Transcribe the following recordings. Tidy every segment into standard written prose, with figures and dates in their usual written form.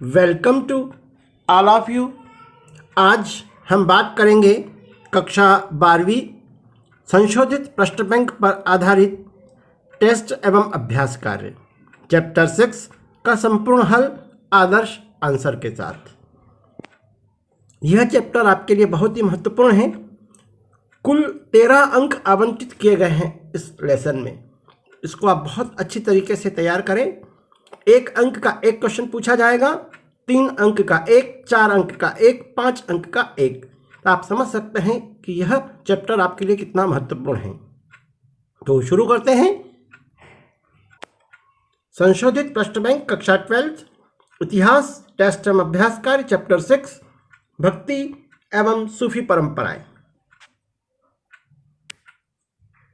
Welcome to all of you. आज हम बात करेंगे कक्षा 12वीं संशोधित प्रश्न बैंक पर आधारित टेस्ट एवं अभ्यास कार्य चैप्टर 6 का संपूर्ण हल आदर्श आंसर के साथ। यह चैप्टर आपके लिए बहुत ही महत्वपूर्ण है। कुल 13 अंक आवंटित किए गए हैं इस लेसन में। इसको आप बहुत अच्छी तरीके से तैयार करें। 1 अंक का 1 क्वेश्चन पूछा जाएगा, 3 अंक का 1, 4 अंक का 1, 5 अंक का 1। तो आप समझ सकते हैं कि यह चैप्टर आपके लिए कितना महत्वपूर्ण है। तो शुरू करते हैं। संशोधित प्रश्न बैंक कक्षा 12 इतिहास टेस्ट एवं अभ्यास कार्य चैप्टर 6 भक्ति एवं सूफी परंपराएं।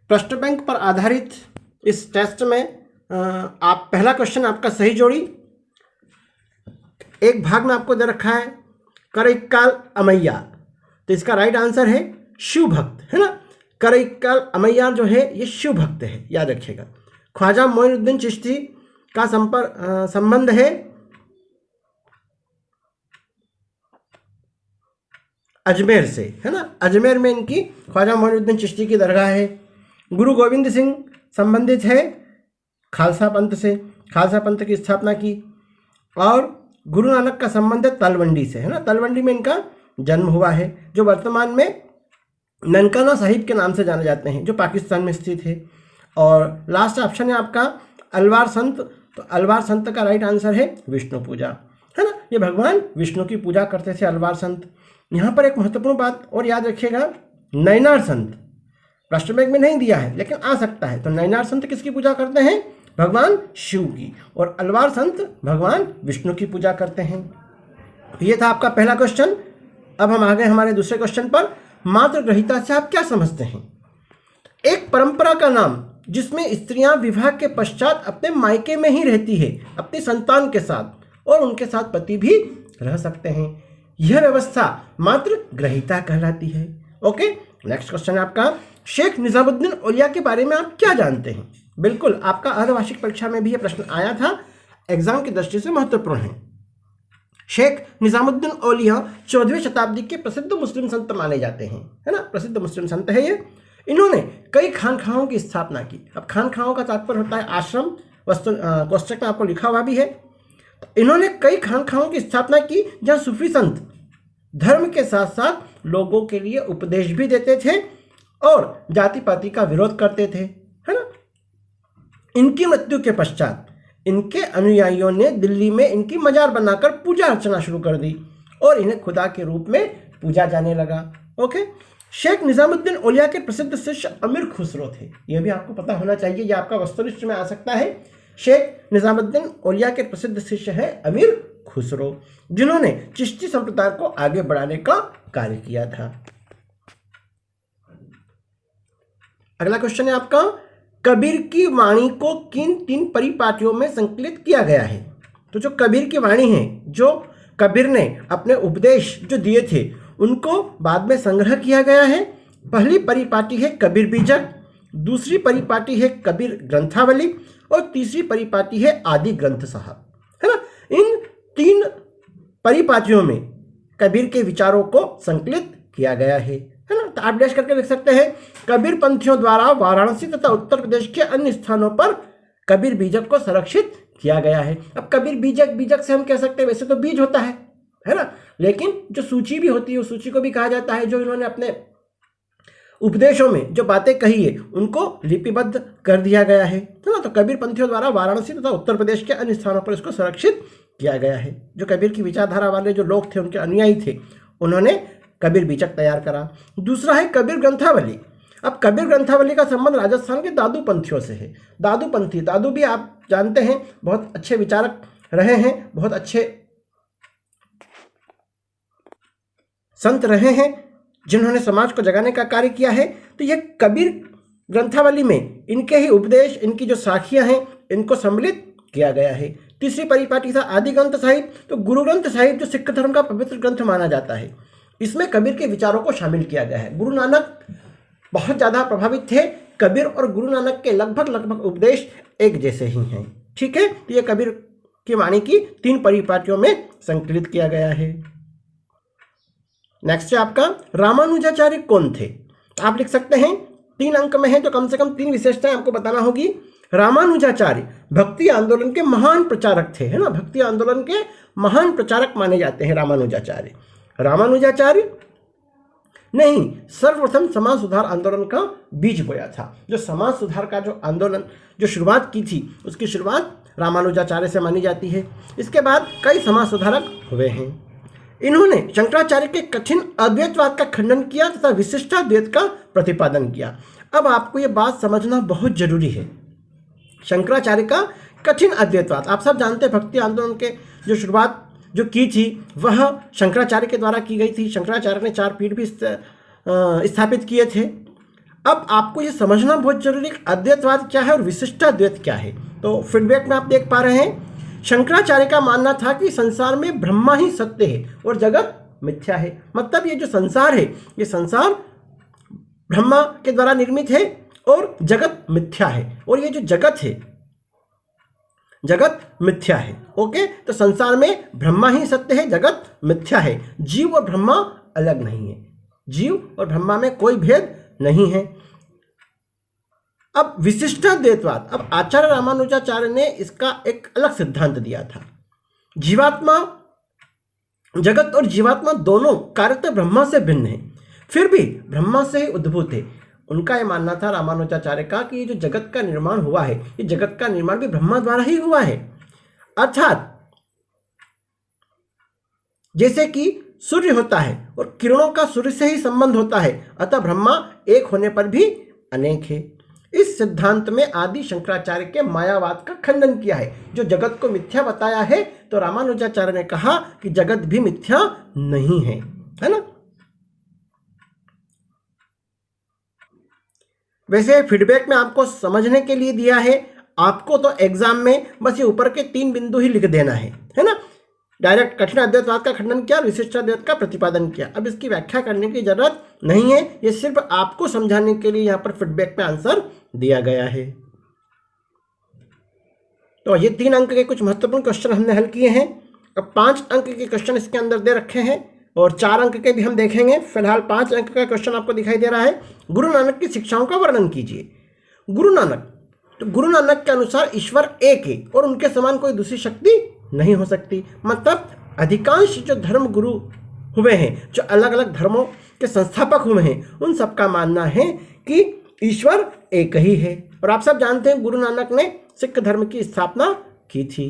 प्रश्न बैंक पर आधारित इस टेस्ट में आप पहला क्वेश्चन आपका सही जोड़ी। एक भाग में आपको दे रखा है करईक्काल अमैया, तो इसका राइट आंसर है शिव भक्त, है ना। करईक्काल अमैया जो है ये शिव भक्त है, याद रखिएगा। ख्वाजा मोइनुद्दीन चिश्ती का संबंध है अजमेर से, है ना। अजमेर में इनकी ख्वाजा मोइनुद्दीन चिश्ती की दरगाह है। गुरु गोविंद सिंह संबंधित है खालसा पंथ से, खालसा पंथ की स्थापना की। और गुरु नानक का संबंध है तलवंडी से, है ना। तलवंडी में इनका जन्म हुआ है, जो वर्तमान में ननकाना साहिब के नाम से जाने जाते हैं, जो पाकिस्तान में स्थित है। और लास्ट ऑप्शन है आपका अलवार संत, तो अलवार संत का राइट आंसर है विष्णु पूजा, है ना। ये भगवान विष्णु की पूजा करते थे अलवार संत। यहाँ पर एक महत्वपूर्ण बात और याद रखिएगा, नैनार संत प्रश्न बैंक में नहीं दिया है लेकिन आ सकता है। तो नैनार संत किसकी पूजा करते हैं? भगवान शिव की। और अलवार संत भगवान विष्णु की पूजा करते हैं। तो ये था आपका पहला क्वेश्चन। अब हम आ गए हमारे दूसरे क्वेश्चन पर। मातृग्रहिता से आप क्या समझते हैं? एक परंपरा का नाम जिसमें स्त्रियां विवाह के पश्चात अपने मायके में ही रहती है अपनी संतान के साथ, और उनके साथ पति भी रह सकते हैं। यह व्यवस्था मातृग्रहिता कहलाती है। ओके, नेक्स्ट क्वेश्चन है आपका, शेख निजामुद्दीन औलिया के बारे में आप क्या जानते हैं? बिल्कुल, आपका अर्धवार्षिक परीक्षा में भी यह प्रश्न आया था, एग्जाम की दृष्टि से महत्वपूर्ण है। शेख निजामुद्दीन औलिया 14वीं शताब्दी के प्रसिद्ध मुस्लिम संत माने जाते हैं, है ना। प्रसिद्ध मुस्लिम संत है ये। इन्होंने कई खानखाहों की स्थापना की। अब खानखाहों का तात्पर्य होता है आश्रम, कोष्टक में आपको लिखा हुआ भी है। तो इन्होंने कई खानखाहों की स्थापना की जहाँ सूफी संत धर्म के साथ साथ लोगों के लिए उपदेश भी देते थे और जाति पाति का विरोध करते थे, है ना। इनकी मृत्यु के पश्चात इनके अनुयायियों ने दिल्ली में इनकी मजार बनाकर पूजा अर्चना शुरू कर दी और इन्हें खुदा के रूप में पूजा जाने लगा। ओके, शेख निजामुद्दीन औलिया के प्रसिद्ध शिष्य अमीर खुसरो थे। यह भी आपको पता होना चाहिए, यह आपका वस्तुनिष्ठ में आ सकता है। शेख निजामुद्दीन औलिया के प्रसिद्ध शिष्य है अमीर खुसरो, जिन्होंने चिश्ती संप्रदाय को आगे बढ़ाने का कार्य किया था। अगला क्वेश्चन है आपका, कबीर की वाणी को किन 3 परिपाटियों में संकलित किया गया है? तो जो कबीर की वाणी है, जो कबीर ने अपने उपदेश जो दिए थे उनको बाद में संग्रह किया गया है। पहली परिपाटी है कबीर बीजक, दूसरी परिपाटी है कबीर ग्रंथावली और तीसरी परिपाटी है आदि ग्रंथ साहब, है ना। इन 3 परिपाटियों में कबीर के विचारों को संकलित किया गया है ना। तो आप डैश करके लिख सकते हैं, कबीर पंथियों द्वारा वाराणसी तथा उत्तर प्रदेश के अन्य स्थानों पर कबीर बीजक को संरक्षित किया गया है। अब कबीर बीजक, बीजक से हम कह सकते हैं, वैसे तो बीज होता है ना, लेकिन जो सूची भी होती है उस सूची को भी कहा जाता है। जो इन्होंने अपने उपदेशों में जो बातें कही है उनको लिपिबद्ध कर दिया गया है ना। तो कबीर पंथियों द्वारा वाराणसी तथा उत्तर प्रदेश के अन्य स्थानों पर इसको संरक्षित किया गया है। जो कबीर की विचारधारा वाले जो लोग थे, उनके अनुयायी थे, उन्होंने कबीर बीजक तैयार करा। दूसरा है कबीर ग्रंथावली। अब कबीर ग्रंथावली का संबंध राजस्थान के दादू पंथियों से है। दादू पंथी, दादू भी आप जानते हैं बहुत अच्छे विचारक रहे हैं, बहुत अच्छे संत रहे हैं, जिन्होंने समाज को जगाने का कार्य किया है। तो यह कबीर ग्रंथावली में इनके ही उपदेश, इनकी जो साखियां हैं, इनको सम्मिलित किया गया है। तीसरी परिपाटी था आदि ग्रंथ साहिब। तो गुरु ग्रंथ साहिब जो सिख धर्म का पवित्र ग्रंथ माना जाता है, इसमें कबीर के विचारों को शामिल किया गया है। गुरु नानक बहुत ज़्यादा प्रभावित थे। कबीर और गुरु नानक के लगभग उपदेश एक जैसे ही हैं, ठीक है। तो ये कबीर की वाणी की 3 परिपाटियों में संकलित किया गया है। नेक्स्ट है आपका रामानुजाचार्य कौन थे। आप लिख सकते हैं 3 अंक में है तो कम से कम 3 विशेषताएं आपको बताना होगी। रामानुजाचार्य भक्ति आंदोलन के महान प्रचारक थे, है ना, भक्ति आंदोलन के महान प्रचारक माने जाते हैं रामानुजाचार्य। रामानुजाचार्य नहीं, सर्वप्रथम समाज सुधार आंदोलन का बीज बोया था। जो समाज सुधार का जो आंदोलन जो शुरुआत की थी उसकी शुरुआत रामानुजाचार्य से मानी जाती है। इसके बाद कई समाज सुधारक हुए हैं। इन्होंने शंकराचार्य के कठिन अद्वैतवाद का खंडन किया तथा विशिष्टाद्वैत का प्रतिपादन किया। अब आपको ये बात समझना बहुत जरूरी है। शंकराचार्य का कठिन अद्वैतवाद, आप सब जानते हैं भक्ति आंदोलन के जो शुरुआत जो की थी वह शंकराचार्य के द्वारा की गई थी। शंकराचार्य ने 4 पीठ भी स्थापित किए थे। अब आपको ये समझना बहुत जरूरी है अद्वैतवाद क्या है और विशिष्टाद्वैत क्या है। तो फीडबैक में आप देख पा रहे हैं शंकराचार्य का मानना था कि संसार में ब्रह्मा ही सत्य है और जगत मिथ्या है। मतलब ये जो संसार है ये संसार ब्रह्मा के द्वारा निर्मित है और जगत मिथ्या है, और ये जो जगत है जगत मिथ्या है। ओके, तो संसार में ब्रह्मा ही सत्य है, जगत मिथ्या है। जीव और ब्रह्मा अलग नहीं है, जीव और ब्रह्मा में कोई भेद नहीं है। अब विशिष्टाद्वैतवाद, अब आचार्य रामानुजाचार्य ने इसका एक अलग सिद्धांत दिया था। जीवात्मा, जगत और जीवात्मा दोनों कार्यतः ब्रह्मा से भिन्न है, फिर भी ब्रह्मा से ही उद्भूत है। उनका यह मानना था रामानुजाचार्य का कि ये जो जगत का निर्माण हुआ है ये जगत का निर्माण भी ब्रह्मा द्वारा ही हुआ है। अर्थात जैसे कि सूर्य होता है और किरणों का सूर्य से ही संबंध होता है, अतः ब्रह्मा एक होने पर भी अनेक है। इस सिद्धांत में आदि शंकराचार्य के मायावाद का खंडन किया है। जो जगत को मिथ्या बताया है तो रामानुजाचार्य ने कहा कि जगत भी मिथ्या नहीं है ना। वैसे फीडबैक में आपको समझने के लिए दिया है, आपको तो एग्जाम में बस ये ऊपर के 3 बिंदु ही लिख देना है ना। डायरेक्ट कठिन अद्वैतवाद का खंडन किया, विशिष्टाद्वैत का प्रतिपादन किया। अब इसकी व्याख्या करने की जरूरत नहीं है, ये सिर्फ आपको समझाने के लिए यहाँ पर फीडबैक में आंसर दिया गया है। तो ये 3 अंक के कुछ महत्वपूर्ण क्वेश्चन हमने हल किए हैं। अब 5 अंक के क्वेश्चन इसके अंदर दे रखे हैं और 4 अंक के भी हम देखेंगे। फिलहाल 5 अंक का क्वेश्चन आपको दिखाई दे रहा है। गुरु नानक की शिक्षाओं का वर्णन कीजिए। गुरु नानक, तो गुरु नानक के अनुसार ईश्वर एक है और उनके समान कोई दूसरी शक्ति नहीं हो सकती। मतलब अधिकांश जो धर्म गुरु हुए हैं, जो अलग अलग धर्मों के संस्थापक हुए हैं, उन सबका मानना है कि ईश्वर एक ही है। और आप सब जानते हैं गुरु नानक ने सिख धर्म की स्थापना की थी।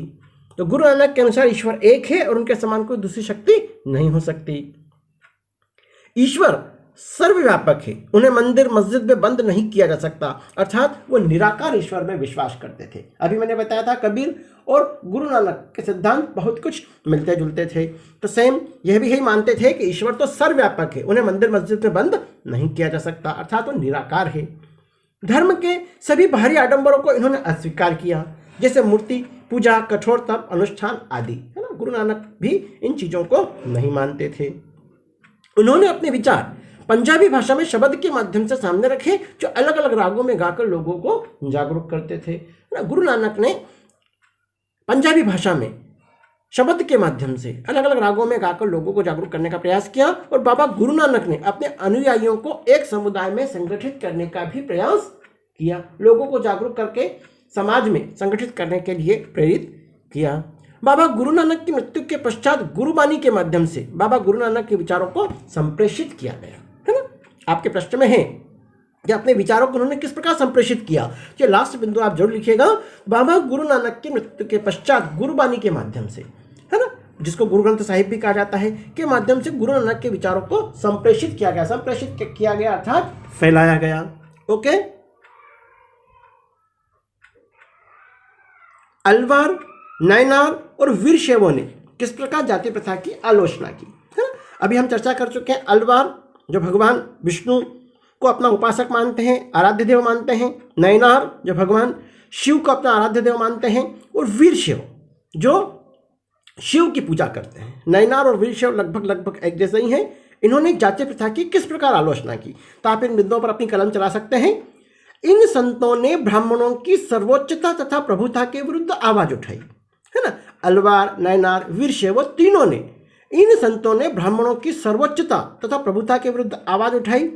तो गुरु नानक के अनुसार ईश्वर एक है और उनके समान कोई दूसरी शक्ति नहीं हो सकती। ईश्वर सर्वव्यापक है, उन्हें मंदिर मस्जिद में बंद नहीं किया जा सकता। अर्थात वो निराकार ईश्वर में विश्वास करते थे। अभी मैंने बताया था कबीर और गुरु नानक के सिद्धांत बहुत कुछ मिलते जुलते थे। तो सेम यह भी यही मानते थे कि ईश्वर तो सर्वव्यापक है, उन्हें मंदिर मस्जिद में बंद नहीं किया जा सकता, अर्थात वो निराकार है। धर्म के सभी बाहरी आडंबरों को इन्होंने अस्वीकार किया, जैसे मूर्ति पूजा, कठोर तप, अनुष्ठान आदि, है ना। गुरु नानक भी इन चीजों को नहीं मानते थे। उन्होंने अपने विचार पंजाबी भाषा में शब्द के माध्यम से सामने रखे, जो अलग अलग रागों में गाकर लोगों को जागरूक करते थे। गुरु नानक ने पंजाबी भाषा में शब्द के माध्यम से अलग अलग रागों में गाकर लोगों को जागरूक करने का प्रयास किया। और बाबा गुरु नानक ने अपने अनुयायियों को एक समुदाय में संगठित करने का भी प्रयास किया, लोगों को जागरूक करके समाज में संगठित करने के लिए प्रेरित किया। बाबा गुरु नानक की मृत्यु के पश्चात गुरुबानी के माध्यम से बाबा गुरु नानक के विचारों को संप्रेषित किया गया, है ना। आपके प्रश्न में है कि अपने विचारों को उन्होंने किस प्रकार संप्रेषित किया, ये लास्ट बिंदु आप जरूर लिखिएगा। बाबा गुरु नानक की मृत्यु के पश्चात गुरुबानी के माध्यम से, है ना, जिसको गुरु ग्रंथ साहिब भी कहा जाता है, के माध्यम से गुरु नानक के विचारों को संप्रेषित किया गया। संप्रेषित किया गया अर्थात फैलाया गया। ओके, अलवार, नयनार और वीरशैवों ने किस प्रकार जाति प्रथा की आलोचना की, है ना। अभी हम चर्चा कर चुके हैं। अलवार जो भगवान विष्णु को अपना उपासक मानते हैं, आराध्य देव मानते हैं। नयनार जो भगवान शिव को अपना आराध्य देव मानते हैं। और वीरशैव जो शिव की पूजा करते हैं। नयनार और वीरशैव लगभग एक जैसे ही हैं। इन्होंने जाति प्रथा की किस प्रकार आलोचना की, तो आप इन बिंदुओं पर अपनी कलम चला सकते हैं। इन संतों ने ब्राह्मणों की सर्वोच्चता तथा प्रभुता के विरुद्ध आवाज उठाई, है ना। अलवार, नयनार, वीरशैव तीनों ने, इन संतों ने ब्राह्मणों की सर्वोच्चता तथा प्रभुता के विरुद्ध आवाज उठाई,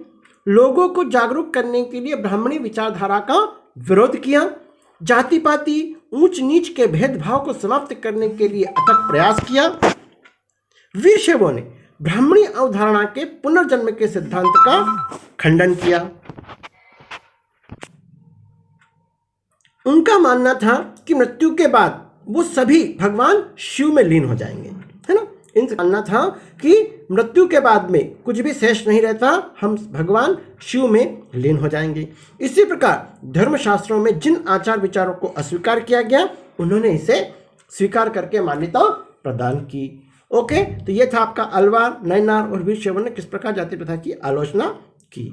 लोगों को जागरूक करने के लिए ब्राह्मणी विचारधारा का विरोध किया, जाति पाति ऊंच नीच के भेदभाव को समाप्त करने के लिए अथक प्रयास किया। वीरशैवों ने ब्राह्मणी अवधारणा के पुनर्जन्म के सिद्धांत का खंडन किया। उनका मानना था कि मृत्यु के बाद वो सभी भगवान शिव में लीन हो जाएंगे, है ना। इनका मानना था कि मृत्यु के बाद में कुछ भी शेष नहीं रहता, हम भगवान शिव में लीन हो जाएंगे। इसी प्रकार धर्मशास्त्रों में जिन आचार विचारों को अस्वीकार किया गया, उन्होंने इसे स्वीकार करके मान्यता प्रदान की। ओके, तो ये था आपका अलवार, नयनार और वीरशैव ने किस प्रकार जाति प्रथा की आलोचना की।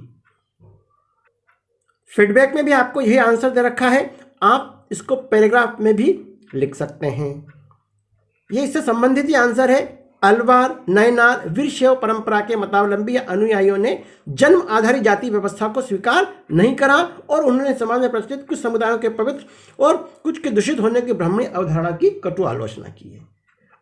फीडबैक में भी आपको यही आंसर दे रखा है, आप इसको पैराग्राफ में भी लिख सकते हैं। ये इससे संबंधित ही आंसर है। अलवार, नयनार, वीरशैव परंपरा के मतावलंबी या अनुयायियों ने जन्म आधारित जाति व्यवस्था को स्वीकार नहीं करा और उन्होंने समाज में प्रचलित कुछ समुदायों के पवित्र और कुछ के दूषित होने की ब्राह्मणी अवधारणा की कटु आलोचना की है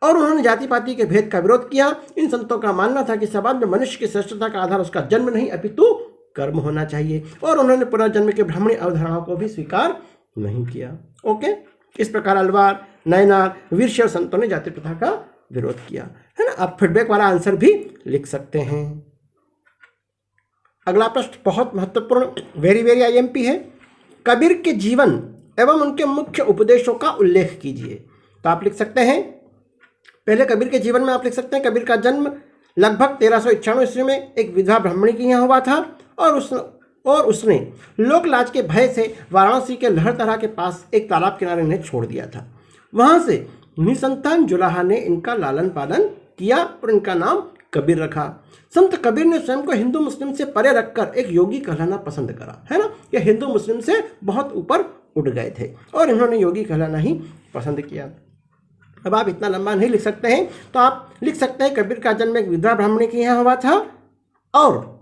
और उन्होंने जाति पाति के भेद का विरोध किया। इन संतों का मानना था कि समाज में मनुष्य की श्रेष्ठता का आधार उसका जन्म नहीं अपितु कर्म होना चाहिए और उन्होंने पुनर्जन्म के ब्राह्मणी अवधारणाओं को भी स्वीकार नहीं किया। ओके, इस प्रकार अलवार, नयनार, वीरशैव संतों ने जाति प्रथा का विरोध किया, है ना। आप फीडबैक वाला आंसर भी लिख सकते हैं। अगला प्रश्न बहुत महत्वपूर्ण, वेरी वेरी आईएमपी है। कबीर के जीवन एवं उनके मुख्य उपदेशों का उल्लेख कीजिए। तो आप लिख सकते हैं, पहले कबीर के जीवन में आप लिख सकते हैं, कबीर का जन्म लगभग 1391 ईस्वी में एक विधवा ब्राह्मणी के यहाँ हुआ था और उसने लोक लाज के भय से वाराणसी के लहरतरा के पास एक तालाब किनारे इन्हें छोड़ दिया था। वहां से निसंतान जुलाहा ने इनका लालन पालन किया और इनका नाम कबीर रखा। संत कबीर ने स्वयं को हिंदू मुस्लिम से परे रखकर एक योगी कहलाना पसंद करा, है ना। यह हिंदू मुस्लिम से बहुत ऊपर उठ गए थे और इन्होंने योगी कहलाना ही पसंद किया। अब आप इतना लंबा नहीं लिख सकते हैं, तो आप लिख सकते हैं कबीर का जन्म एक विधवा ब्राह्मणी के यहाँ हुआ था और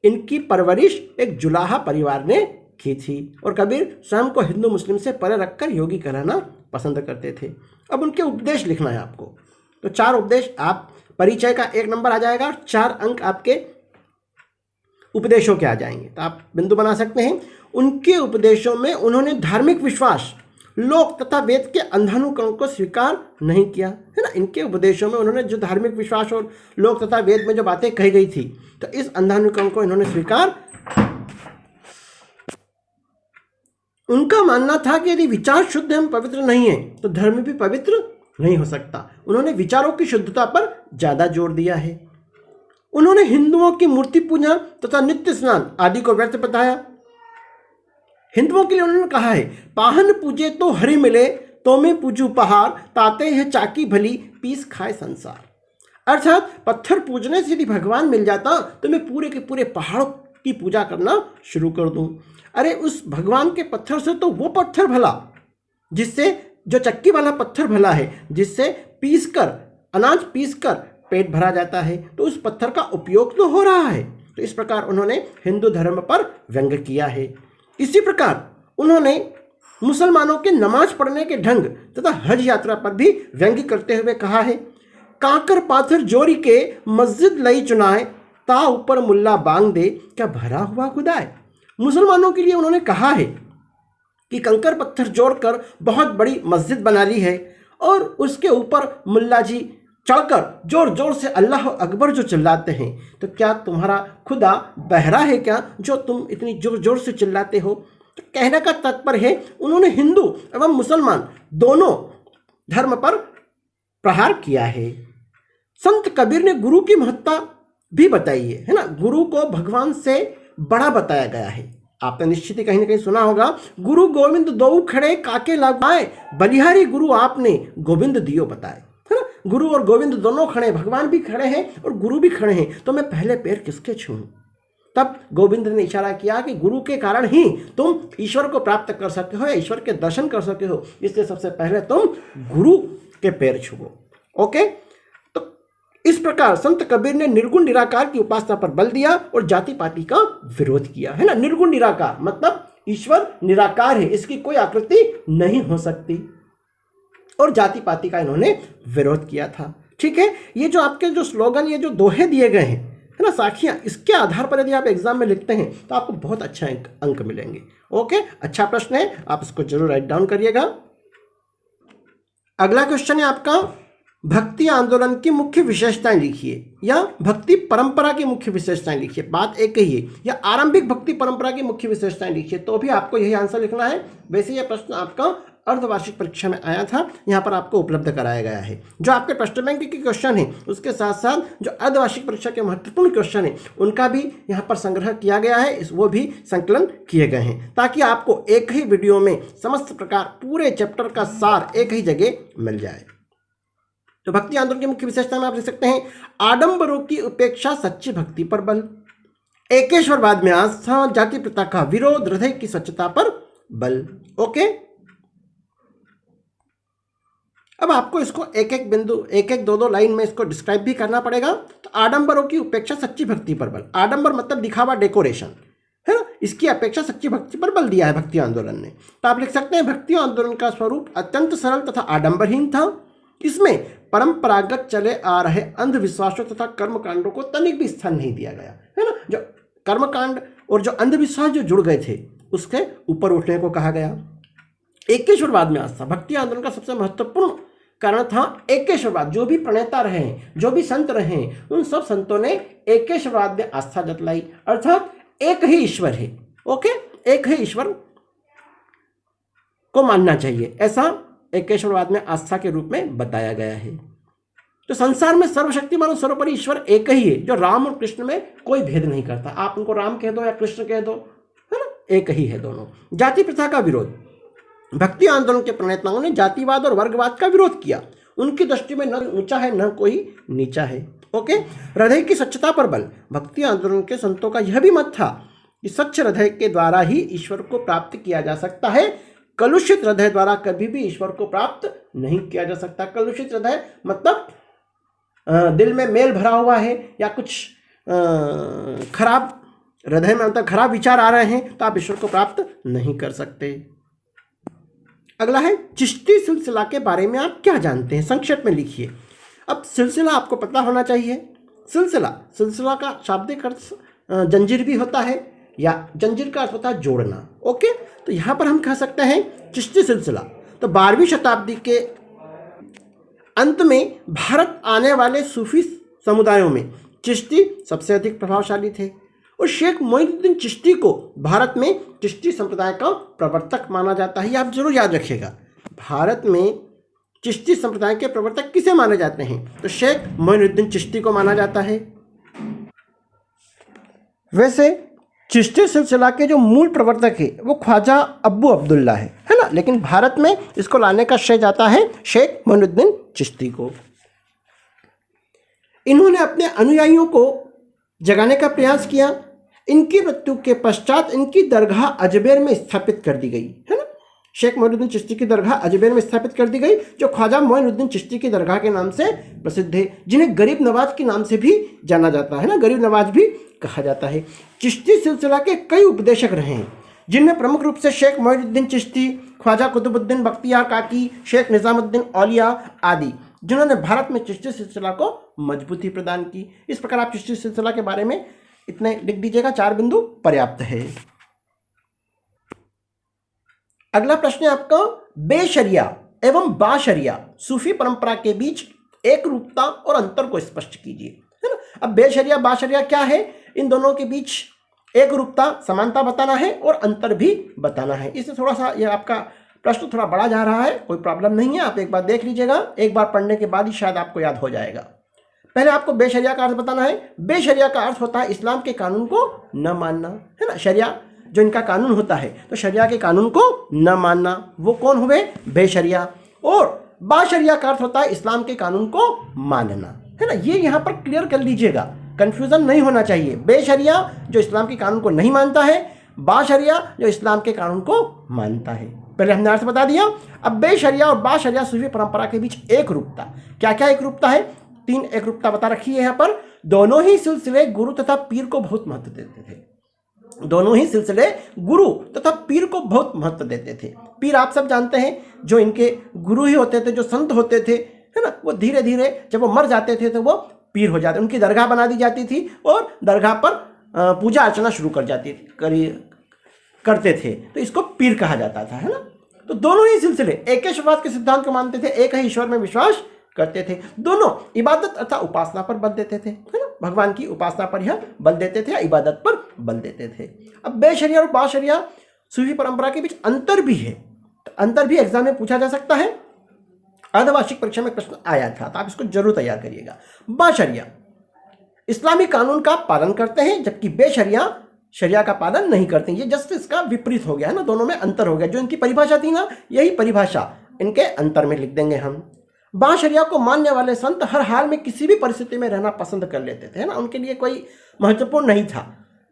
इनकी परवरिश एक जुलाहा परिवार ने की थी और कबीर स्वयं को हिंदू मुस्लिम से परे रखकर योगी कहलाना पसंद करते थे। अब उनके उपदेश लिखना है आपको, तो 4 उपदेश, आप परिचय का 1 नंबर आ जाएगा और 4 अंक आपके उपदेशों के आ जाएंगे। तो आप बिंदु बना सकते हैं। उनके उपदेशों में उन्होंने धार्मिक विश्वास, लोक तथा वेद के अंधानुकरण को स्वीकार नहीं किया, है ना। इनके उपदेशों में उन्होंने जो धार्मिक विश्वास और लोक तथा वेद में जो बातें कही गई थी, तो इस अंधानुकरण को इन्होंने स्वीकार। उनका मानना था कि यदि विचार शुद्ध एवं पवित्र नहीं है तो धर्म भी पवित्र नहीं हो सकता। उन्होंने विचारों की शुद्धता पर ज्यादा जोर दिया है। उन्होंने हिंदुओं की मूर्ति पूजा तथा नित्य स्नान आदि को व्यर्थ बताया। हिंदुओं के लिए उन्होंने कहा है, पाहन पूजे तो हरि मिले, तो मैं पूजू पहाड़, ताते है चाकी भली, पीस खाए संसार। अर्थात पत्थर पूजने से यदि भगवान मिल जाता तो मैं पूरे के पूरे पहाड़ों की पूजा करना शुरू कर दूं। अरे उस भगवान के पत्थर से तो वो पत्थर भला, जिससे जो चक्की वाला पत्थर भला है, जिससे पीसकर अनाज पीसकर पेट भरा जाता है, तो उस पत्थर का उपयोग तो हो रहा है। तो इस प्रकार उन्होंने हिंदू धर्म पर व्यंग्य किया है। इसी प्रकार उन्होंने मुसलमानों के नमाज पढ़ने के ढंग तथा हज यात्रा पर भी व्यंग्य करते हुए कहा है, काकर पाथर जोरी के मस्जिद लई चुनाए, ता ऊपर मुल्ला बांग दे, क्या भरा हुआ खुदाए। मुसलमानों के लिए उन्होंने कहा है कि कंकर पत्थर जोड़कर बहुत बड़ी मस्जिद बना ली है और उसके ऊपर मुल्ला जी चढ़कर जोर जोर से अल्लाह अकबर जो चिल्लाते हैं, तो क्या तुम्हारा खुदा बहरा है क्या जो तुम इतनी जोर जोर से चिल्लाते हो। तो कहने का तात्पर्य है, उन्होंने हिंदू एवं मुसलमान दोनों धर्म पर प्रहार किया है। संत कबीर ने गुरु की महत्ता भी बताई है ना। गुरु को भगवान से बड़ा बताया गया है। आपने निश्चित ही कहीं ना कहीं सुना होगा, गुरु गोविंद दो खड़े काके लगाए, बलिहारी गुरु आपने गोविंद दियो बताए, है ना। गुरु और गोविंद दोनों खड़े, भगवान भी खड़े हैं और गुरु भी खड़े हैं, तो मैं पहले पैर किसके छूऊं। तब गोविंद ने इशारा किया कि गुरु के कारण ही तुम ईश्वर को प्राप्त कर सके हो या ईश्वर के दर्शन कर सके हो, इसलिए सबसे पहले तुम गुरु के पैर छुओ। ओके, इस प्रकार संत कबीर ने निर्गुण निराकार की उपासना पर बल दिया और जाति पाति का विरोध किया, है ना। निर्गुण निराकार मतलब ईश्वर निराकार है, इसकी कोई आकृति नहीं हो सकती। और जाति पाति का इन्होंने विरोध किया था। ठीक है, ये जो आपके जो स्लोगन, ये जो दोहे दिए गए हैं, है ना, साखियां, इसके आधार पर यदि आप एग्जाम में लिखते हैं तो आपको बहुत अच्छा अंक मिलेंगे। ओके, अच्छा प्रश्न है, आप इसको जरूर राइट डाउन करिएगा। अगला क्वेश्चन है आपका, भक्ति आंदोलन की मुख्य विशेषताएं लिखिए या भक्ति परंपरा की मुख्य विशेषताएं लिखिए। बात एक ही है, या आरंभिक भक्ति परंपरा की मुख्य विशेषताएं लिखिए, तो भी आपको यही आंसर लिखना है। वैसे यह प्रश्न आपका अर्धवार्षिक परीक्षा में आया था, यहाँ पर आपको उपलब्ध कराया गया है। जो आपके प्रश्न बैंक के क्वेश्चन है उसके साथ साथ जो अर्धवार्षिक परीक्षा के महत्वपूर्ण क्वेश्चन है उनका भी यहाँ पर संग्रह किया गया है, वो भी संकलन किए गए हैं, ताकि आपको एक ही वीडियो में समस्त प्रकार पूरे चैप्टर का सार एक ही जगह मिल जाए। तो भक्ति आंदोलन की मुख्य विशेषता में आप लिख सकते हैं, आडंबरों की उपेक्षा, सच्ची भक्ति पर बल, एकेश्वरवाद में आस्था, जाति प्रथा का विरोध, हृदय की स्वच्छता पर बल। ओके, अब आपको इसको एक एक बिंदु, एक एक दो दो लाइन में इसको डिस्क्राइब भी करना पड़ेगा। तो आडंबरों की उपेक्षा, सच्ची भक्ति पर बल। आडंबर मतलब दिखावा, डेकोरेशन, है ना, इसकी अपेक्षा सच्ची भक्ति पर बल दिया है भक्ति आंदोलन ने। तो आप लिख सकते हैं, भक्ति आंदोलन का स्वरूप अत्यंत सरल तथा आडंबरहीन था। इसमें परंपरागत चले आ रहे अंधविश्वासों तथा कर्मकांडों को तनिक भी स्थान नहीं दिया गया, है ना। जो कर्मकांड और जो अंधविश्वास जो जुड़ गए थे उसके ऊपर उठने को कहा गया। एकेश्वरवाद में आस्था, भक्ति आंदोलन का सबसे महत्वपूर्ण कारण था एकेश्वरवाद। जो भी प्रणेता रहे हैं, जो भी संत रहे हैं, उन सब संतों ने एकेश्वरवाद में आस्था जतलाई, अर्थात एक ही ईश्वर है। ओके, एक ही ईश्वर को मानना चाहिए, ऐसा एकेश्वरवाद में आस्था के रूप में बताया गया है। तो संसार में सर्वशक्तिमान और सर्वोपरि ईश्वर एक ही है, जो राम और कृष्ण में कोई भेद नहीं करता। आप उनको राम कह दो या कृष्ण कह दो, है ना, एक ही है दोनों। जाति प्रथा का विरोध, भक्ति आंदोलन के प्रणेताओं ने जातिवाद और वर्गवाद का विरोध किया। उनकी दृष्टि में न ऊंचा है न कोई नीचा है। ओके, हृदय की स्वच्छता पर बल, भक्ति आंदोलन के संतों का यह भी मत था कि स्वच्छ हृदय के द्वारा ही ईश्वर को प्राप्त किया जा सकता है। कलुषित हृदय द्वारा कभी भी ईश्वर को प्राप्त नहीं किया जा सकता। कलुषित हृदय मतलब दिल में मेल भरा हुआ है या कुछ खराब हृदय में मतलब खराब विचार आ रहे हैं, तो आप ईश्वर को प्राप्त नहीं कर सकते। अगला है, चिश्ती सिलसिला के बारे में आप क्या जानते हैं, संक्षेप में लिखिए। अब सिलसिला आपको पता होना चाहिए। सिलसिला का शाब्दिक अर्थ जंजीर भी होता है, या जंजीर का अर्थ होता है जोड़ना। ओके, तो यहाँ पर हम कह सकते हैं चिश्ती सिलसिला। तो 12वीं शताब्दी के अंत में भारत आने वाले सूफी समुदायों में चिश्ती सबसे अधिक प्रभावशाली थे, और शेख मोइनुद्दीन चिश्ती को भारत में चिश्ती संप्रदाय का प्रवर्तक माना जाता है। ये आप जरूर याद रखिएगा, भारत में चिश्ती संप्रदाय के प्रवर्तक किसे माने जाते हैं, तो शेख मोइनुद्दीन चिश्ती को माना जाता है। वैसे चिश्ती सिलसिला के जो मूल प्रवर्तक है वो ख्वाजा अब्बू अब्दुल्ला है ना, लेकिन भारत में इसको लाने का श्रेय जाता है शेख मोइनुद्दीन चिश्ती को। इन्होंने अपने अनुयायियों को जगाने का प्रयास किया। इनकी मृत्यु के पश्चात इनकी दरगाह अजमेर में स्थापित कर दी गई, है ना। शेख मोइनुद्दीन चिश्ती की दरगाह अजमेर में स्थापित कर दी गई, जो ख्वाजा मोइनुद्दीन चिश्ती की दरगाह के नाम से प्रसिद्ध है, जिन्हें गरीब नवाज के नाम से भी जाना जाता है ना, गरीब नवाज भी कहा जाता है। चिश्ती सिलसिला के कई उपदेशक रहे हैं, जिनमें प्रमुख रूप से शेख मोइनुद्दीन चिश्ती, ख्वाजा कुतुबुद्दीन बख्तियार काकी, शेख निजामुद्दीन औलिया आदि, जिन्होंने भारत में चिश्ती सिलसिला को मजबूती प्रदान की। इस प्रकार आप चिश्ती सिलसिला के बारे में इतने लिख दीजिएगा, 4 बिंदु पर्याप्त है। अगला प्रश्न है आपका, बेशरिया एवं बाशरिया सूफी परंपरा के बीच एक रूपता और अंतर को स्पष्ट कीजिए, है ना। अब बेशरिया बाशरिया क्या है, इन दोनों के बीच एक रूपता समानता बताना है और अंतर भी बताना है। इससे थोड़ा सा यह आपका प्रश्न थोड़ा बड़ा जा रहा है, कोई प्रॉब्लम नहीं है, आप एक बार देख लीजिएगा, एक बार पढ़ने के बाद ही शायद आपको याद हो जाएगा। पहले आपको बेशरिया का अर्थ बताना है। बेशरिया का अर्थ होता है इस्लाम के कानून को न मानना, है ना। शरिया जो इनका कानून होता है, तो शरिया के कानून को न मानना, वो कौन हुए, बेशरिया। और बाशरिया का अर्थ होता है इस्लाम के कानून को मानना, है ना। ये यहाँ पर क्लियर कर लीजिएगा, कंफ्यूजन नहीं होना चाहिए। बेशरिया जो इस्लाम के कानून को नहीं मानता है, बाशरिया जो इस्लाम के कानून को मानता है। पहले हमने अर्थ बता दिया। अब बेशरिया और बाशरिया सूफी परंपरा के बीच एक रूपता, क्या क्या एक रूपता है, 3 एक रूपता बता रखी है यहाँ पर। दोनों ही सिलसिले गुरु तथा पीर को बहुत महत्व देते थे। दोनों ही सिलसिले गुरु तथा पीर को बहुत महत्व देते थे। पीर आप सब जानते हैं, जो इनके गुरु ही होते थे, जो संत होते थे, है ना, वो धीरे धीरे जब वो मर जाते थे तो वो पीर हो जाते, उनकी दरगाह बना दी जाती थी और दरगाह पर पूजा अर्चना शुरू करते थे, तो इसको पीर कहा जाता था, है ना। तो दोनों ही सिलसिले एक ईश्वरवाद के सिद्धांत को मानते थे, एक ही ईश्वर में विश्वास करते थे। दोनों इबादत अर्थात उपासना पर बल देते थे, है ना, भगवान की उपासना पर यह बल देते थे या इबादत पर बल देते थे। अब बेशरिया और बाशरिया सूफी परंपरा के बीच अंतर भी है, तो अंतर भी एग्जाम में पूछा जा सकता है। अर्धवार्षिक परीक्षा में प्रश्न आया था, तो आप इसको जरूर तैयार करिएगा। बाशरिया इस्लामी कानून का पालन करते हैं, जबकि बेशरिया शरिया का पालन नहीं करते हैं। ये जस्ट इसका विपरीत हो गया है ना, दोनों में अंतर हो गया। जो इनकी परिभाषा थी ना, यही परिभाषा इनके अंतर में लिख देंगे हम। बाशरिया को मानने वाले संत हर हाल में किसी भी परिस्थिति में रहना पसंद कर लेते थे, है ना, उनके लिए कोई महत्वपूर्ण नहीं था,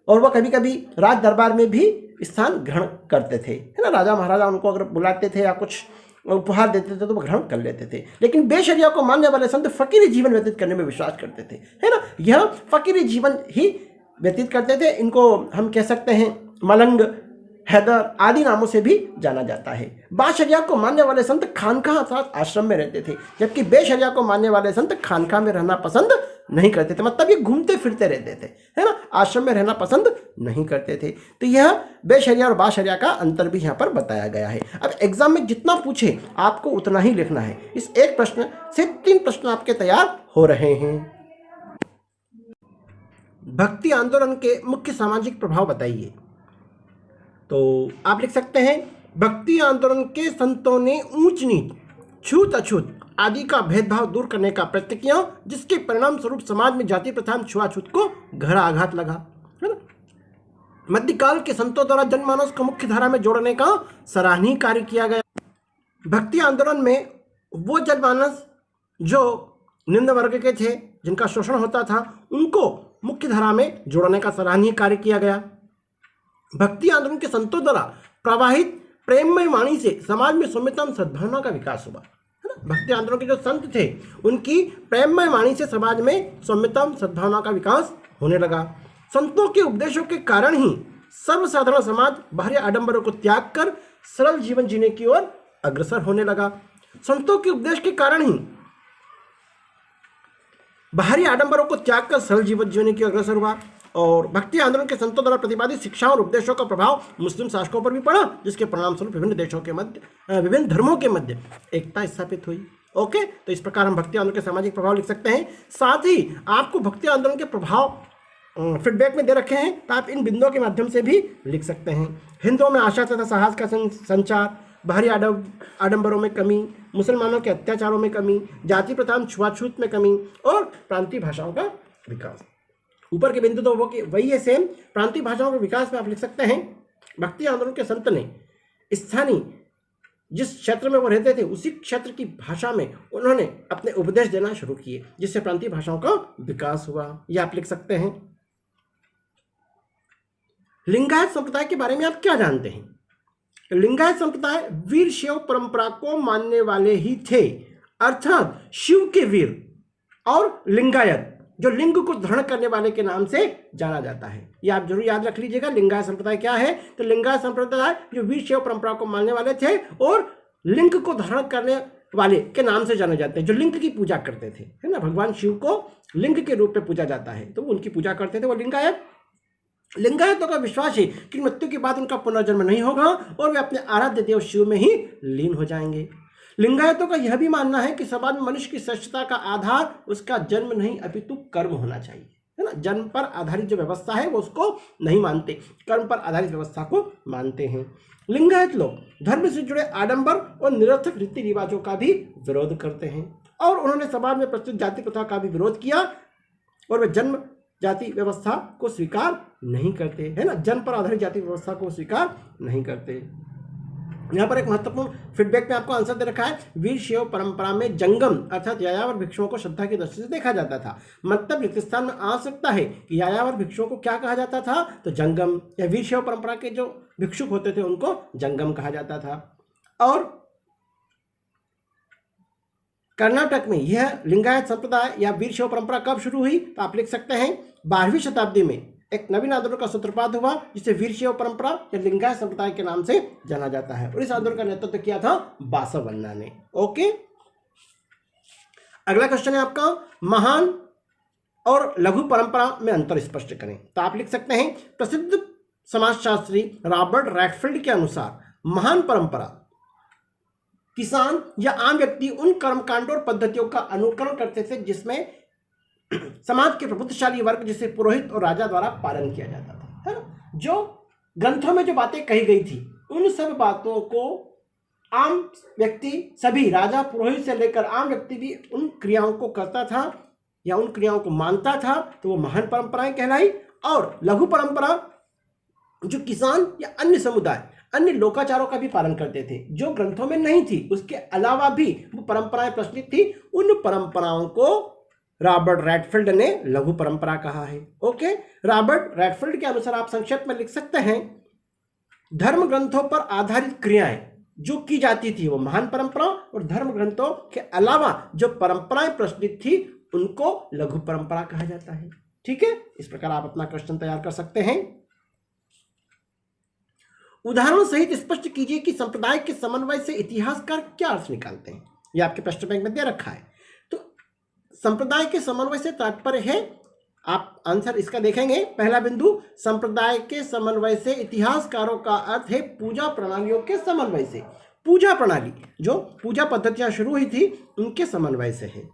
और वह कभी कभी राज दरबार में भी स्थान ग्रहण करते थे, है ना। राजा महाराजा उनको अगर बुलाते थे या कुछ उपहार देते थे तो वो ग्रहण कर लेते थे। लेकिन बेशरिया को मानने वाले संत फकीरी जीवन व्यतीत करने में विश्वास करते थे, है ना, यह फकीरी जीवन ही व्यतीत करते थे। इनको हम कह सकते हैं मलंग, हैदर आदि नामों से भी जाना जाता है। बाशरिया को मानने वाले संत खानका अर्थात आश्रम में रहते थे, जबकि बेशरिया को मानने वाले संत खानका में रहना पसंद नहीं करते थे, मतलब ये घूमते फिरते रहते थे, है ना, आश्रम में रहना पसंद नहीं करते थे। तो यह बेशरिया और बाशरिया का अंतर भी यहाँ पर बताया गया है। अब एग्जाम में जितना पूछे आपको उतना ही लिखना है। इस एक प्रश्न से 3 प्रश्न आपके तैयार हो रहे हैं। भक्ति आंदोलन के मुख्य सामाजिक प्रभाव बताइए। तो आप लिख सकते हैं, भक्ति आंदोलन के संतों ने ऊंच नीच, छूत अछूत आदि का भेदभाव दूर करने का प्रयत्न किया, जिसके परिणाम स्वरूप समाज में जाति प्रथा छुआछूत को गहरा आघात लगा, है ना। मध्यकाल के संतों द्वारा जनमानस को मुख्य धारा में जोड़ने का सराहनीय कार्य किया गया। भक्ति आंदोलन में वो जनमानस जो निम्न वर्ग के थे, जिनका शोषण होता था, उनको मुख्य धारा में जोड़ने का सराहनीय कार्य किया गया। भक्ति आंदोलन के संतों द्वारा प्रवाहित प्रेममय वाणी से समाज में सौम्यता और सद्भावना का विकास हुआ, है ना। भक्ति आंदोलन के जो संत थे, उनकी प्रेममय वाणी से समाज में सौम्यता और सद्भावना का विकास होने लगा। संतों के उपदेशों के कारण ही सर्वसाधारण समाज बाहरी आडंबरों को त्याग कर सरल जीवन जीने की ओर अग्रसर होने लगा। संतों के उपदेश के कारण ही बाहरी आडंबरों को त्याग कर सरल जीवन जीने की ओर अग्रसर हुआ। और भक्ति आंदोलन के संतों द्वारा प्रतिपादित शिक्षाओं और उपदेशों का प्रभाव मुस्लिम शासकों पर भी पड़ा, जिसके परिणाम स्वरूप विभिन्न देशों के मध्य, विभिन्न धर्मों के मध्य एकता स्थापित हुई। ओके, तो इस प्रकार हम भक्ति आंदोलन के सामाजिक प्रभाव लिख सकते हैं। साथ ही आपको भक्ति आंदोलन के प्रभाव फीडबैक में दे रखे हैं, तो आप इन बिंदुओं के माध्यम से भी लिख सकते हैं। हिंदुओं में आशा तथा साहस का संचार, बाहरी आडंबरों में कमी, मुसलमानों के अत्याचारों में कमी, जाति प्रथा छुआछूत में कमी और प्रांतीय भाषाओं का विकास। ऊपर के बिंदु तो वो कि वही है सेम। प्रांतीय भाषाओं के विकास में आप लिख सकते हैं, भक्ति आंदोलन के संत ने स्थानीय जिस क्षेत्र में वो रहते थे, उसी क्षेत्र की भाषा में उन्होंने अपने उपदेश देना शुरू किए, जिससे प्रांतीय भाषाओं का विकास हुआ। यह आप लिख सकते हैं। लिंगायत संप्रदाय के बारे में आप क्या जानते हैं? लिंगायत संप्रदाय वीर शैव परंपरा को मानने वाले ही थे, अर्थात शिव के वीर और लिंगायत जो लिंग को धारण करने वाले के नाम से जाना जाता है। ये आप जरूर याद रख लीजिएगा। लिंगायत संप्रदाय क्या है? तो लिंगायत संप्रदाय जो वीर शैव परंपरा को मानने वाले थे और लिंग को धारण करने वाले के नाम से जाने जाते हैं, जो लिंग की पूजा करते थे, है ना। भगवान शिव को लिंग के रूप में पूजा जाता है, तो उनकी पूजा करते थे वो लिंगायत। लिंगायतों का विश्वास है कि मृत्यु के बाद उनका पुनर्जन्म नहीं होगा और वे अपने आराध्य देव शिव में ही लीन हो जाएंगे। लिंगायतों का यह भी मानना है कि समाज में मनुष्य की श्रेष्ठता का आधार उसका जन्म नहीं अपितु कर्म होना चाहिए, है ना। जन्म पर आधारित जो व्यवस्था है वो उसको नहीं मानते, कर्म पर आधारित व्यवस्था को मानते हैं। लिंगायत लोग धर्म से जुड़े आडंबर और निरर्थक रीति रिवाजों का भी विरोध करते हैं और उन्होंने समाज में प्रचलित जाति प्रथा का भी विरोध किया और वे जन्म जाति व्यवस्था को स्वीकार नहीं करते, है ना। जन्म पर आधारित जाति व्यवस्था को स्वीकार नहीं करते। यहाँ पर एक महत्वपूर्ण फीडबैक में आपको आंसर दे रखा है। वीर शैव परंपरा में जंगम अर्थात यायावर भिक्षुओं को श्रद्धा की दृष्टि से देखा जाता था। मतलब रिक्त स्थान में आ सकता है कि यायावर भिक्षुओं को क्या कहा जाता था? तो जंगम, या वीर शैव परंपरा के जो भिक्षुक होते थे उनको जंगम कहा जाता था। और कर्नाटक में यह लिंगायत संप्रदाय या वीर शैव परंपरा कब शुरू हुई? तो आप लिख सकते हैं 12वीं शताब्दी में एक नवीन आंदोलन का सूत्रपात हुआ जिसे वीरशैव परंपरा या लिंगायत संप्रदाय के नाम से जाना जाता है, और इस आंदोलन का नेतृत्व किया था बासवन्ना ने। ओके, अगला क्वेश्चन है आपका, महान और लघु परंपरा में अंतर स्पष्ट करें। तो आप लिख सकते हैं, प्रसिद्ध समाजशास्त्री रॉबर्ट रैटफील्ड के अनुसार महान परंपरा किसान या आम व्यक्ति उन कर्मकांडों और पद्धतियों का अनुकरण करते थे जिसमें समाज के प्रभुत्वशाली वर्ग जिसे पुरोहित और राजा द्वारा पालन किया जाता था, है ना। जो ग्रंथों में जो बातें कही गई थी उन सब बातों को आम व्यक्ति, सभी राजा पुरोहित से लेकर आम व्यक्ति भी उन क्रियाओं को करता था या उन क्रियाओं को मानता था, तो वो महान परंपराएं कहलाई। और लघु परंपरा जो किसान या अन्य समुदाय अन्य लोकाचारों का भी पालन करते थे जो ग्रंथों में नहीं थी, उसके अलावा भी वो परंपराएं प्रचलित थी, उन परंपराओं को रॉबर्ट रैटफील्ड ने लघु परंपरा कहा है। ओके, रॉबर्ट रैटफील्ड के अनुसार आप संक्षेप में लिख सकते हैं, धर्म ग्रंथों पर आधारित क्रियाएं जो की जाती थी वो महान परंपरा, और धर्म ग्रंथों के अलावा जो परंपराएं प्रचलित थी उनको लघु परंपरा कहा जाता है। ठीक है, इस प्रकार आप अपना क्वेश्चन तैयार कर सकते हैं। उदाहरण सहित स्पष्ट कीजिए कि संप्रदाय के समन्वय से इतिहासकार क्या अर्थ निकालते हैं। यह आपके प्रश्न बैंक में दे रखा है। तो संप्रदाय के समन्वय से तात्पर्य है, आप आंसर इसका देखेंगे, पहला बिंदु, संप्रदाय के समन्वय से इतिहासकारों का अर्थ है पूजा प्रणालियों के समन्वय से। पूजा प्रणाली, जो पूजा पद्धतियां शुरू हुई थी उनके समन्वय से है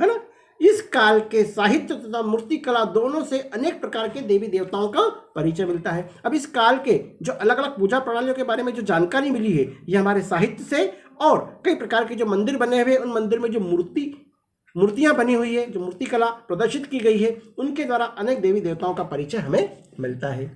ना। इस काल के साहित्य तथा मूर्तिकला दोनों से अनेक प्रकार के देवी देवताओं का परिचय मिलता है। अब इस काल के जो अलग अलग पूजा प्रणालियों के बारे में जो जानकारी मिली है ये हमारे साहित्य से, और कई प्रकार के जो मंदिर बने हुए उन मंदिर में जो मूर्तियां बनी हुई है, जो मूर्तिकला प्रदर्शित की गई है, उनके द्वारा अनेक देवी देवताओं का परिचय हमें मिलता है।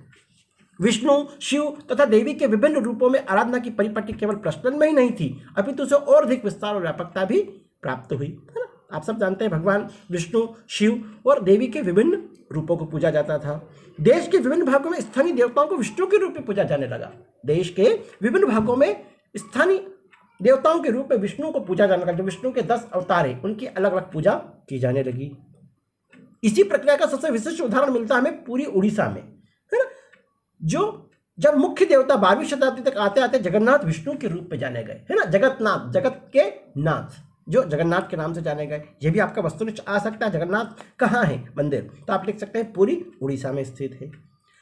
विष्णु, शिव तथा देवी के विभिन्न रूपों में आराधना की परिपाटी केवल प्रचलन में ही नहीं थी, अपितु उसे और अधिक विस्तार और व्यापकता भी प्राप्त हुई, है ना। आप सब जानते हैं भगवान विष्णु, शिव और देवी के विभिन्न रूपों को पूजा जाता था। देश के विभिन्न भागों में स्थानीय देवताओं को विष्णु के रूप में पूजा जाने लगा। देश के विभिन्न भागों में स्थानीय देवताओं के रूप में विष्णु को पूजा जाने लगा। जो विष्णु के 10 अवतार हैं उनकी अलग अलग पूजा की जाने लगी। इसी प्रक्रिया का सबसे विशिष्ट उदाहरण मिलता है हमें पूरी उड़ीसा में, है ना। जो जब मुख्य देवता 12वीं शताब्दी तक आते आते जगन्नाथ विष्णु के रूप में जाने गए, है ना। जगतनाथ, जगत के नाथ, जो जगन्नाथ के नाम से जाने गए। यह भी आपका वस्तुनिष्ठ आ सकता है, जगन्नाथ कहाँ है मंदिर, तो आप लिख सकते हैं पूरी उड़ीसा में स्थित है।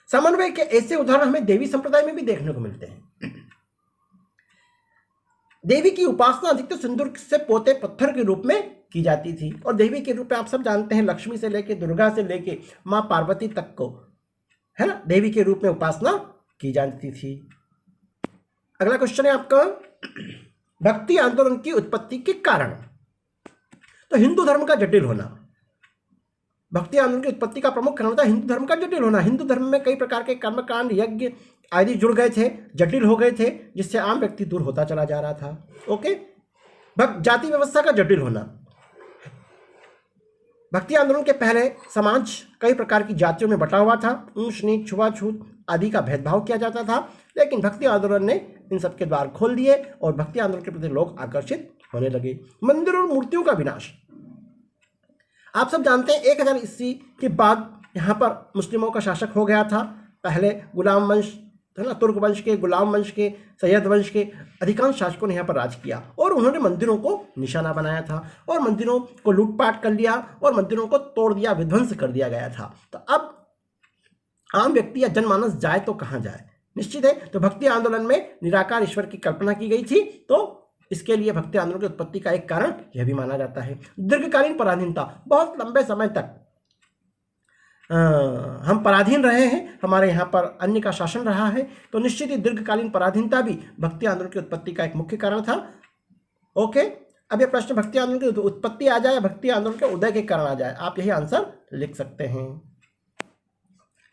समन्वय के ऐसे उदाहरण हमें देवी संप्रदाय में भी देखने को मिलते हैं। देवी की उपासना अधिकतर सिंदूर से पोते पत्थर के रूप में की जाती थी, और देवी के रूप में आप सब जानते हैं लक्ष्मी से लेके दुर्गा से लेके मां पार्वती तक को, है ना, देवी के रूप में उपासना की जाती थी। अगला क्वेश्चन है आपका, भक्ति आंदोलन की उत्पत्ति के कारण। तो हिंदू धर्म का जटिल होना, भक्ति आंदोलन की उत्पत्ति का प्रमुख कारण था हिंदू धर्म का जटिल होना। हिंदू धर्म में कई प्रकार के कर्मकांड, यज्ञ आदि जुड़ गए थे, जटिल हो गए थे, जिससे आम व्यक्ति दूर होता चला जा रहा था। ओके, जाति व्यवस्था का जटिल होना। भक्ति आंदोलन के पहले समाज कई प्रकार की जातियों में बटा हुआ था, ऊंच नीच, छुआछूत आदि का भेदभाव किया जाता था, लेकिन भक्ति आंदोलन ने इन सब के द्वार खोल दिए और भक्ति आंदोलन के प्रति लोग आकर्षित होने लगे। मंदिरों और मूर्तियों का विनाश, आप सब जानते हैं 1000 ईस्वी के बाद यहाँ पर मुस्लिमों का शासक हो गया था। पहले गुलाम वंश, है ना, तुर्क वंश के, गुलाम वंश के, सैयद वंश के अधिकांश शासकों ने यहाँ पर राज किया और उन्होंने मंदिरों को निशाना बनाया था और मंदिरों को लूटपाट कर लिया और मंदिरों को तोड़ दिया, विध्वंस कर दिया गया था। तो अब आम व्यक्ति या जनमानस जाए तो कहाँ जाए, निश्चित है। तो भक्ति आंदोलन में निराकार ईश्वर की कल्पना की गई थी, तो इसके लिए भक्ति आंदोलन की उत्पत्ति का एक कारण यह भी माना जाता है। दीर्घकालीन पराधीनता, बहुत लंबे समय तक हम पराधीन रहे हैं, हमारे यहाँ पर अन्य का शासन रहा है, तो निश्चित ही दीर्घकालीन पराधीनता भी भक्ति आंदोलन की उत्पत्ति का एक मुख्य कारण था। ओके, अब यह प्रश्न भक्ति आंदोलन की उत्पत्ति आ जाए या भक्ति आंदोलन के उदय के कारण आ जाए, आप यही आंसर लिख सकते हैं।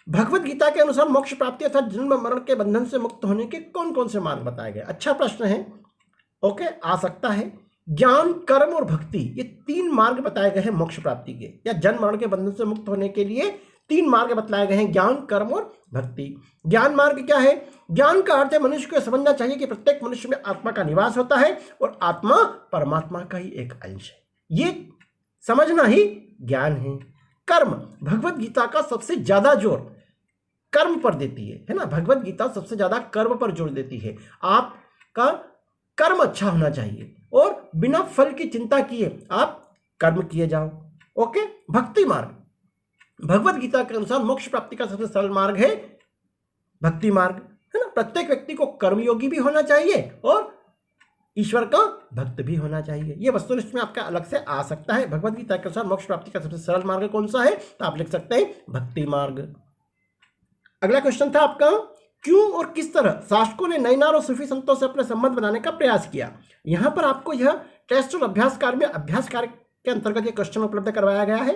भगवत गीता के अनुसार मोक्ष प्राप्ति अर्थात जन्म मरण के बंधन से मुक्त होने के कौन कौन से मार्ग बताए गए? अच्छा प्रश्न है। ओके, आ सकता है। ज्ञान, कर्म और भक्ति, ये 3 मार्ग बताए गए हैं मोक्ष प्राप्ति के या जन्म मरण के बंधन से मुक्त होने के लिए 3 मार्ग बतलाए गए हैं, ज्ञान, कर्म और भक्ति। ज्ञान मार्ग क्या है? ज्ञान का अर्थ है मनुष्य को समझना चाहिए कि प्रत्येक मनुष्य में आत्मा का निवास होता है और आत्मा परमात्मा का ही एक अंश है, ये समझना ही ज्ञान है। कर्म, भगवत गीता का सबसे ज्यादा जोर कर्म पर देती है ना। भगवत गीता सबसे ज्यादा कर्म पर जोर देती है। आपका कर्म अच्छा होना चाहिए और बिना फल की चिंता किए आप कर्म किए जाओ। ओके। भक्ति मार्ग, भगवत गीता के अनुसार मोक्ष प्राप्ति का सबसे सरल मार्ग है भक्ति मार्ग, है ना। प्रत्येक व्यक्ति को कर्मयोगी भी होना चाहिए और ईश्वर का भक्त भी होना चाहिए। यह वस्तुनिष्ठ में आपका अलग से आ सकता है। भगवत गीता के अनुसार मोक्ष प्राप्ति का सबसे सरल मार्ग कौन सा है, तो आप लिख सकते हैं भक्ति मार्ग। अगला क्वेश्चन था आपका, क्यों और किस तरह शासकों ने नैनार और सूफी संतों से अपने संबंध बनाने का प्रयास किया। यहां पर आपको यह टेस्ट और अभ्यास कार्य में अभ्यास कार्य के अंतर्गत यह क्वेश्चन उपलब्ध करवाया गया है।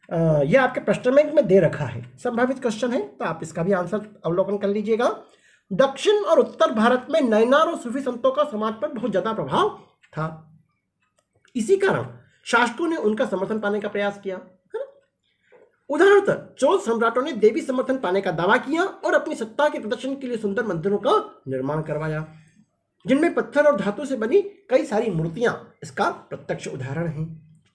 यह आपके प्रश्न बैंक में दे रखा है, संभावित क्वेश्चन है, तो आप इसका भी आंसर अवलोकन कर लीजिएगा। दक्षिण और उत्तर भारत में नैनार और सूफी संतों का समाज पर बहुत ज्यादा प्रभाव था। इसी कारण शासकों ने उनका समर्थन पाने का प्रयास किया, है ना। उदाहरणतः चोल सम्राटों ने देवी समर्थन पाने का दावा किया और अपनी सत्ता के प्रदर्शन के लिए सुंदर मंदिरों का निर्माण करवाया, जिनमें पत्थर और धातु से बनी कई सारी मूर्तियां इसका प्रत्यक्ष उदाहरण है।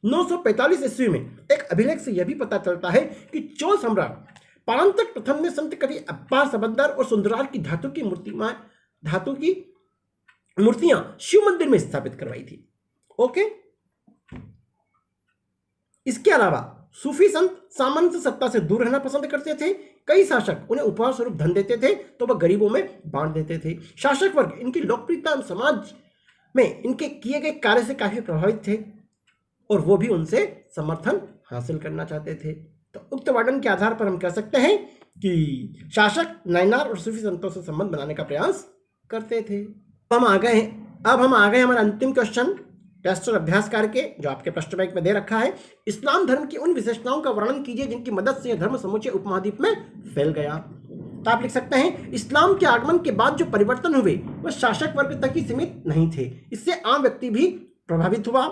945 ईस्वी में एक अभिलेख से यह भी पता चलता है कि चोल सम्राट परांतक प्रथम ने संत कवि अप्पार सबद्दर और सुंदरार की धातु की मूर्तियां शिव मंदिर में स्थापित करवाई थी। ओके। इसके अलावा सूफी संत सामंत सत्ता से दूर रहना पसंद करते थे। कई शासक उन्हें उपहार स्वरूप धन देते थे तो वह गरीबों में बांट देते थे। शासक वर्ग इनकी लोकप्रियता समाज में इनके किए गए कार्य से काफी प्रभावित थे और वो भी उनसे समर्थन हासिल करना चाहते थे। तो उक्त वर्णन के आधार पर हम कह सकते हैं कि शासक नैनार और सूफी संतों से संबंध बनाने का प्रयास करते थे। अब हम आ गए हमारा अंतिम क्वेश्चन टेस्ट और अभ्यास कार्य के, जो आपके प्रश्न बैंक में दे रखा है। इस्लाम धर्म की उन विशेषताओं का वर्णन कीजिए जिनकी मदद से यह धर्म समूचे उपमहाद्वीप में फैल गया। तो आप लिख सकते हैं, इस्लाम के आगमन के बाद जो परिवर्तन हुए वह शासक वर्ग तक ही सीमित नहीं थे, इससे आम व्यक्ति भी प्रभावित हुआ।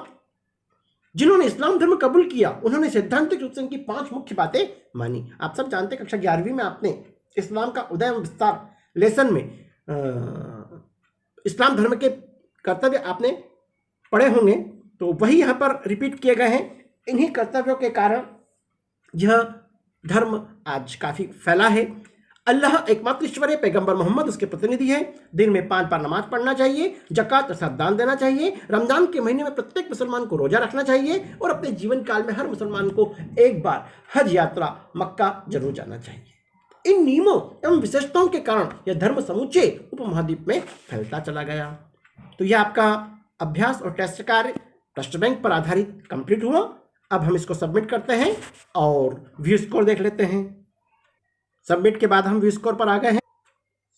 जिन्होंने इस्लाम धर्म कबूल किया उन्होंने सैद्धांतिक रूप से इनकी 5 मुख्य बातें मानी। आप सब जानते हैं, कक्षा 11वीं में आपने इस्लाम का उदय एवं विस्तार लेसन में इस्लाम धर्म के कर्तव्य आपने पढ़े होंगे, तो वही यहाँ पर रिपीट किए गए हैं। इन्हीं कर्तव्यों के कारण यह धर्म आज काफी फैला है। अल्लाह एकमात्र ईश्वर है, पैगंबर मोहम्मद उसके प्रतिनिधि हैं। दिन में 5 बार नमाज पढ़ना चाहिए, जकात अर्थात दान देना चाहिए। रमजान के महीने में प्रत्येक मुसलमान को रोजा रखना चाहिए और अपने जीवन काल में हर मुसलमान को एक बार हज यात्रा मक्का जरूर जाना चाहिए। इन नियमों एवं विशेषताओं के कारण यह धर्म समूचे उपमहाद्वीप में फैलता चला गया। तो यह आपका अभ्यास और टेस्ट कार्य प्रश्न बैंक पर आधारित कंप्लीट हुआ। अब हम इसको सबमिट करते हैं और व्यू स्कोर देख लेते हैं। सबमिट के बाद हम व्यू स्कोर पर आ गए हैं।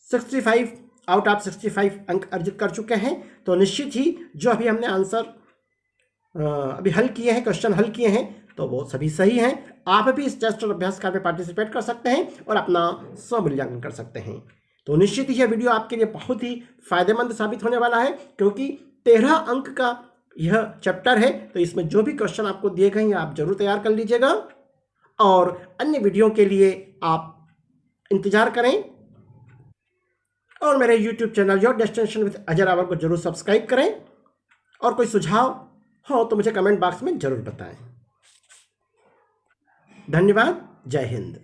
65 आउट ऑफ 65 अंक अर्जित कर चुके हैं। तो निश्चित ही जो अभी हमने आंसर अभी हल किए हैं, क्वेश्चन हल किए हैं, तो वो सभी सही हैं। आप भी इस टेस्ट और अभ्यास कार्य में पार्टिसिपेट कर सकते हैं और अपना स्वमूल्यांकन कर सकते हैं। तो निश्चित ही यह वीडियो आपके लिए बहुत ही फायदेमंद साबित होने वाला है, क्योंकि 13 अंक का यह चैप्टर है। तो इसमें जो भी क्वेश्चन आपको दिए गए हैं आप जरूर तैयार कर लीजिएगा और अन्य वीडियो के लिए आप इंतजार करें और मेरे YouTube channel your destination with Ajay Rawal को जरूर सब्सक्राइब करें। और कोई सुझाव हो तो मुझे कमेंट बॉक्स में जरूर बताएं। धन्यवाद। जय हिंद।